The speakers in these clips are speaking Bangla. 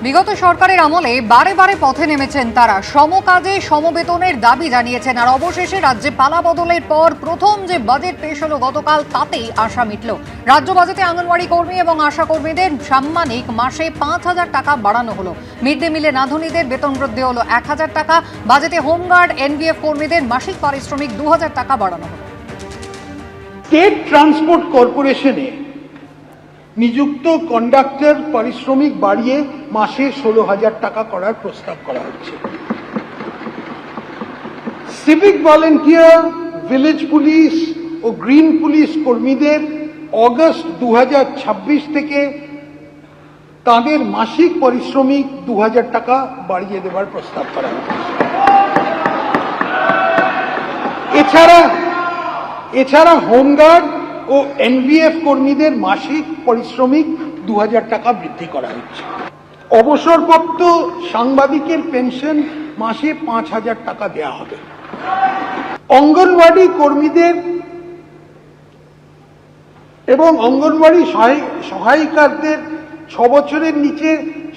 বিগত সরকারের আমলে বারে বারে পথে নেমেছেন তারা, সমকাজে সমবেতনের দাবি জানিয়েছেন। আর অবশেষে রাজ্যে পালা বদলের পর প্রথম যে বাজেট পেশ হলো গতকাল, তাতেই আশা মিটল। রাজ্য বাজেটে আঙ্গনওয়াড়ি কর্মী এবং আশা কর্মীদের সাম্মানিক মাসে 5,000 টাকা বাড়ানো হলো। মিড ডে মিলে রাঁধুনিদের বেতন বৃদ্ধি হলো 1,000 টাকা। বাজেটে হোমগার্ড এনভিএফ কর্মীদের মাসিক পারিশ্রমিক 2,000 টাকা বাড়ানো হলো। স্টেট ট্রান্সপোর্ট কর্পোরেশনে নিযুক্ত কন্ডাক্টর পারিশ্রমিক বাড়িয়ে মাসে 16,000 টাকা করার প্রস্তাব করা হচ্ছে। সিভিক ভলেন্টিয়ার, ভিলেজ পুলিশ ও গ্রিন পুলিশ কর্মীদের অগস্ট 2026 থেকে তাদের মাসিক পারিশ্রমিক 2,000 টাকা বাড়িয়ে দেওয়ার প্রস্তাব করা হচ্ছে। এছাড়া হোমগার্ড ও এনভিএফ কর্মীদের মাসিক পারিশ্রমিক 2,000 টাকা বৃদ্ধি করা হচ্ছে। অবসরপ্রাপ্ত সাংবাদিকের পেনশন মাসে 5,000 টাকা দেওয়া হবে। অঙ্গনওয়াড়ি কর্মীদের এবং অঙ্গনওয়াড়ি সহায়িকাদের 6 বছরের নিচে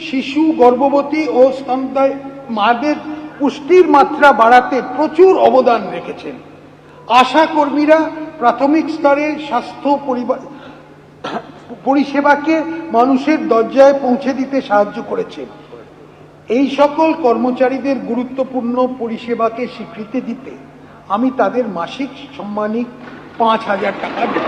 শিশু, গর্ভবতী ও স্তন্যদায়ী মাদের পুষ্টির মাত্রা বাড়াতে প্রচুর অবদান রেখেছেন। আশা কর্মীরা প্রাথমিক স্তরে স্বাস্থ্য পরিষেবাকে মানুষের দরজায় পৌঁছে দিতে সাহায্য করেছেন। এই সকল কর্মচারীদের গুরুত্বপূর্ণ পরিষেবাকে স্বীকৃতি দিতে আমি তাদের মাসিক সাম্মানিক 5,000 টাকা দেব।